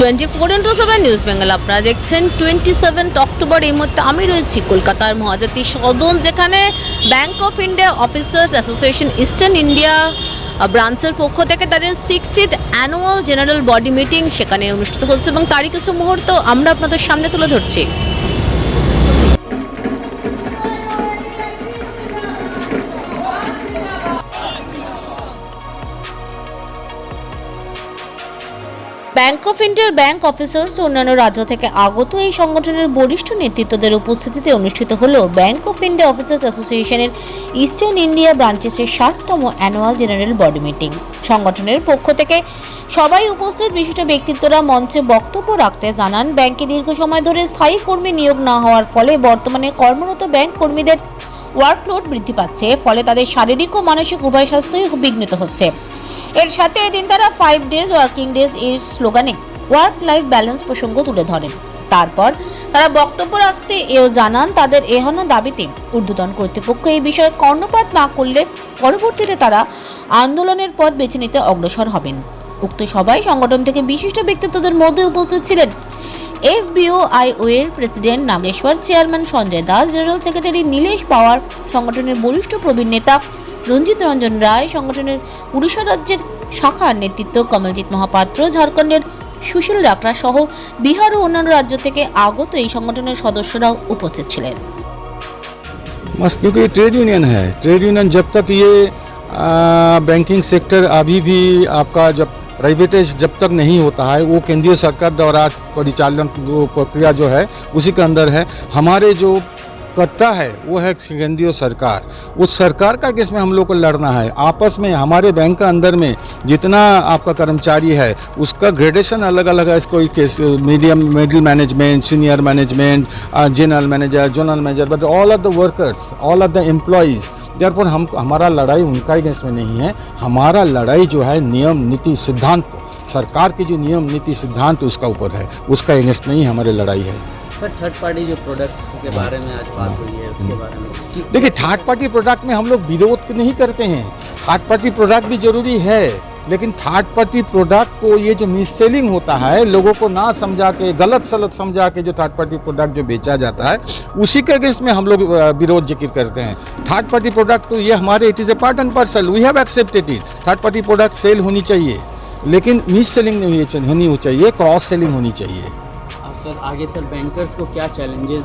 24x7 news Bengal আপনারা দেখছেন 27 October. এই মুহূর্তে আমি রয়েছি কলকাতার মহাজাতি সদন, যেখানে bank of India officers association eastern India ব্রাঞ্চের পক্ষ থেকে তাদের 60th annual general body meeting সেখানে অনুষ্ঠিত হচ্ছে এবং তারই কিছু মুহূর্ত আমরা আপনাদের সামনে তুলে ধরছি। ব্যাংক অফ ইন্ডিয়ার ব্যাংক অফিসার্স ও অন্যান্য রাজ্য থেকে আগত এই সংগঠনের বরিষ্ঠ নেতৃত্বদের উপস্থিতিতে অনুষ্ঠিত হলো ব্যাংক অফ ইন্ডিয়া অফিসার্স অ্যাসোসিয়েশনের ইস্টার্ন ইন্ডিয়া ব্রাঞ্চের 60তম অ্যানুয়াল জেনারেল বডি মিটিং। সংগঠনের পক্ষ থেকে সবাই উপস্থিত বিশিষ্ট ব্যক্তিত্বরা মঞ্চে বক্তব্য রাখতে জানান, ব্যাংকে দীর্ঘ সময় ধরে স্থায়ী কর্মী নিয়োগ না হওয়ার ফলে বর্তমানে কর্মরত ব্যাংক কর্মীদের ওয়ার্কলোড বৃদ্ধি পাচ্ছে, ফলে তাদের শারীরিক ও মানসিক উভয় স্বাস্থ্যই বিঘ্নিত হচ্ছে। এর সাথে এদিন তারা 5 ডেজ ওয়ার্কিং ডেজ এর স্লোগানে ওয়ার্ক লাইফ ব্যালেন্স প্রসঙ্গ তুলে ধরেন। তারপর তারা বক্তব্য রাখতে এও জানান, তাদের এহেন দাবিতে ঊর্ধ্বতন কর্তৃপক্ষ এই বিষয়ে কর্ণপাত না করলে পরবর্তীতে তারা আন্দোলনের পথ বেছে নিতে অগ্রসর হবেন। উক্ত সভায় সংগঠন থেকে বিশিষ্ট ব্যক্তিত্বদের মধ্যে উপস্থিত ছিলেন FBOIO এর president Nageshwar, chairman Sanjay Das, general secretary Nilesh Pawar, সংগঠনের বরিষ্ঠ প্রবীণ নেতা রঞ্জিত রঞ্জন রায়, সংগঠনের উড়িষ্যা রাজ্যের শাখার নেতৃত্ব কমলজিৎ মহাপাত্র, ঝাড়খণ্ডের সুশীল ডাকরা সহ বিহার ও অন্যান্য রাজ্য থেকে আগত এই সংগঠনের সদস্যরাও উপস্থিত ছিলেন। बस क्योंकि ट्रेड यूनियन है, ट्रेड यूनियन जब तक ये बैंकिंग सेक्टर अभी भी आपका जब प्राइवेटाइज जब तक नहीं होता है, वो केंद्रीय सरकार द्वारा परिचालन प्रक्रिया जो है उसी के अंदर है। हमारे जो करता है वो है केंद्रीय सरकार, उस सरकार का केस में हम लोग को लड़ना है। आपस में हमारे बैंक के अंदर में जितना आपका कर्मचारी है उसका ग्रेडेशन अलग अलग है। कोई case medium middle management, senior management, general manager, zonal manager, but all of the workers, all of the employees. Therefore हमारा लड़ाई उनका अगेंस्ट में नहीं है, हमारा लड़ाई जो है नियम नीति सिद्धांत, सरकार के जो नियम नीति सिद्धांत उसका ऊपर है, उसका अगेंस्ट नहीं हमारी लड़ाई है। थर्ड पार्टी जो प्रोडक्ट्स के बारे में आज बात हुई है, उसके बारे में देखिए, थर्ड पार्टी प्रोडक्ट में हम लोग विरोध नहीं करते हैं। थर्ड पार्टी प्रोडक्ट भी जरूरी है, लेकिन थर्ड पार्टी प्रोडक्ट को ये जो मिस सेलिंग होता है, लोगों को ना समझा के गलत सलत समझा के जो थर्ड पार्टी प्रोडक्ट जो बेचा जाता है उसी के अगेंस्ट में हम लोग विरोध जिक्र करते हैं। थर्ड पार्टी प्रोडक्ट तो ये हमारे it is a part and parcel, we have accepted it. Third party product sale होनी चाहिए, लेकिन मिस सेलिंग नहीं होनी चाहिए, क्रॉस सेलिंग होनी चाहिए। सर आगे सर बैंकर्स को क्या चैलेंजेस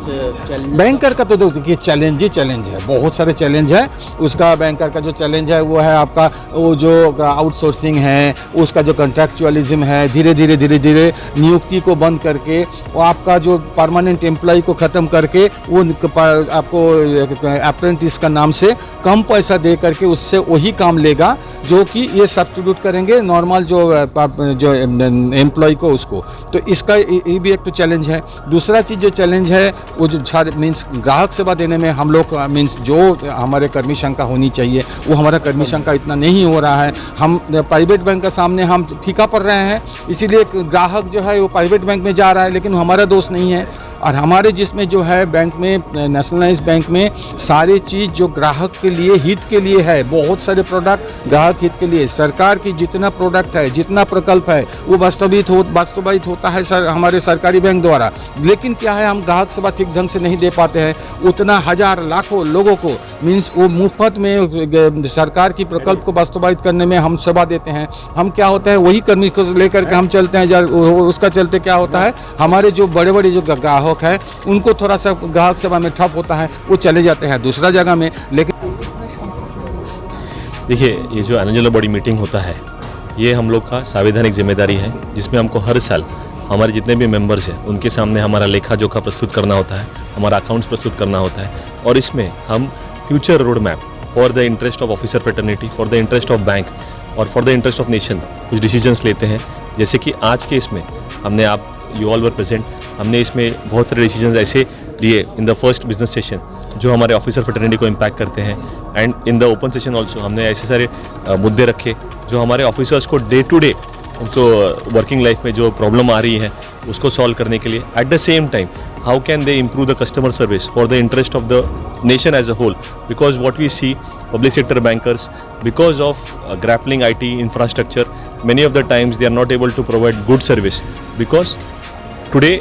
बैंकर का तो देखिए चैलेंज ही चैलेंज है, बहुत सारे चैलेंज है। उसका बैंकर का जो चैलेंज है वो है आपका वो जो आउटसोर्सिंग है, उसका जो कॉन्ट्रैक्चुअलिज्म है, धीरे धीरे नियुक्ति को बंद करके वो आपका जो परमानेंट एम्प्लॉय को ख़त्म करके वो आपको अप्रेंटिस का नाम से कम पैसा दे करके उससे वही काम लेगा जो कि ये सब्स्टिट्यूट करेंगे नॉर्मल जो एम्प्लॉय को उसको। तो इसका ये भी एक तो चैलेंज है। दूसरा चीज़ जो चैलेंज है वो जो मीन्स ग्राहक सेवा देने में हम लोग मीन्स जो हमारे कर्मी संख्या होनी चाहिए वो हमारा कर्मी संख्या इतना नहीं हो रहा है। हम प्राइवेट बैंक के सामने हम फीका पड़ रहे हैं, इसीलिए ग्राहक जो है वो प्राइवेट बैंक में जा रहा है, लेकिन हमारा दोष नहीं है। और हमारे जिसमें जो है बैंक में नेशनलाइज्ड बैंक में सारी चीज़ जो ग्राहक के लिए हित के लिए है, बहुत सारे प्रोडक्ट ग्राहक हित के लिए, सरकार की जितना प्रोडक्ट है जितना प्रकल्प है वो वास्तवित होता है हमारे सरकारी बैंक द्वारा। लेकिन क्या है, हम ग्राहक सेवा ठीक ढंग से नहीं दे पाते हैं। उतना हजार लाखों लोगों को मीन्स वो मुफ्त में सरकार की प्रकल्प को वास्तवित करने में हम सेवा देते हैं। हम क्या होता है वही कर्मी को लेकर के हम चलते हैं, उसका चलते क्या होता है हमारे जो बड़े बड़े जो ग्राहक है उनको थोड़ा सा ग्राहक सेवा में ठप होता है, वो चले जाते हैं दूसरा जगह में। लेकिन देखिए, ये जो एनुअल बॉडी मीटिंग होता है ये हम लोग का संवैधानिक जिम्मेदारी है, जिसमें हमको हर साल हमारे जितने भी मेंबर्स हैं उनके सामने हमारा लेखा जोखा प्रस्तुत करना होता है, हमारा अकाउंट्स प्रस्तुत करना होता है, और इसमें हम future road map for the interest of officer fraternity, for the interest of bank और for the interest of nation कुछ डिसीजंस लेते हैं। जैसे कि आज के इसमें हमने आप यू ऑल वर प्रेजेंट, हमने इसमें बहुत सारे डिसीजंस ऐसे लिए in the first business session जो हमारे ऑफिसर फ्रेटर्निटी को इम्पैक्ट करते हैं, and in the open session also हमने ऐसे सारे मुद्दे रखे जो हमारे ऑफिसर्स को डे टू डे उनको वर्किंग लाइफ में जो प्रॉब्लम आ रही है उसको सॉल्व करने के लिए, at the same time how can they improve the customer service for the interest of the nation as a whole, because what we see public sector bankers, because of grappling IT infrastructure, many of the times they are not able to provide good service because today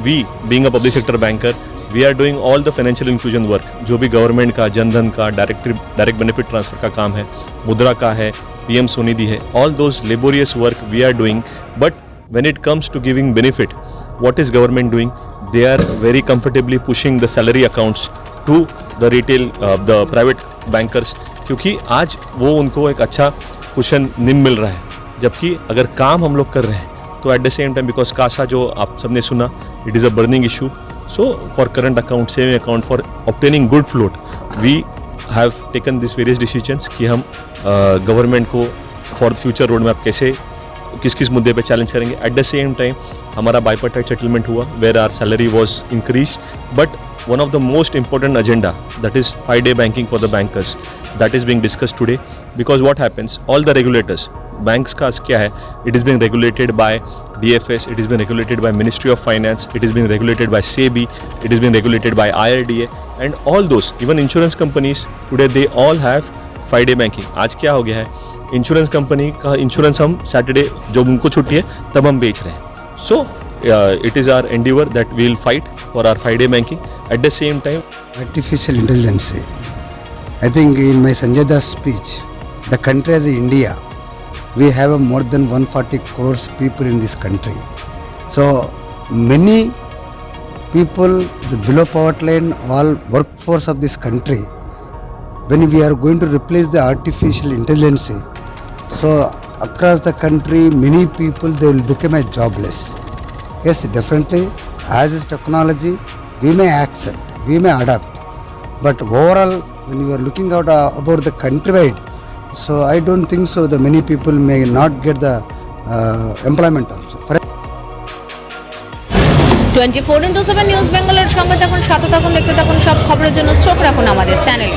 we being a public sector banker, we are doing all the financial inclusion work. जो भी government का जनधन का direct benefit transfer का काम है, मुद्रा का है, PM स्वनिधि है, all those laborious work we are doing. But when it comes to giving benefit, what is government doing? They are very comfortably pushing the salary accounts to the retail, the private bankers, क्योंकि आज वो उनको एक अच्छा cushion निम मिल रहा है. जबकि अगर काम हम लोग कर रहे हैं तो at the same time, because CASA जो आप सबने सुना, it is a burning issue. So for current account, saving account, for obtaining good float, we have taken this various decisions कि हम गवर्नमेंट को for the future road map कैसे किस किस मुद्दे पे चैलेंज करेंगे. एट द सेम टाइम हमारा बाइपार्टाइट सेटलमेंट हुआ where are salary was increase. But one of the most important agenda, that is 5-day banking for the bankers, that is being discussed today. Because what happens, all the regulators, banks का क्या है, it is being regulated by DFS, it is being regulated by Ministry of Finance, it is being regulated by SEBI, it is being regulated by IRDA, and all those, even insurance companies today, they all have 5-day banking. आज क्या हो गया है, insurance company का insurance हम Saturday जब उनको छुट्टी है तब हम बेच रहे हैं. सो it is our endeavor that we will fight for our 5-day banking. At the same time, artificial intelligence. I think in my Sanjay Das speech, the country as India, we have more than 140 crores people in this country. So many people, the below poverty line, all workforce of this country, when we are going to replace the artificial intelligence, so across the country, many people, they will become a jobless. Yes, definitely, as is technology, we may accept, we may adapt. But overall, when you are looking out about the countrywide, so I don't think so that many people may not get the employment also. 24/7 news বেঙ্গলের সঙ্গে থাকুন, সাথে থাকুন, দেখতে থাকুন সব খবরের জন্য চোখ রাখুন আমাদের চ্যানেলে.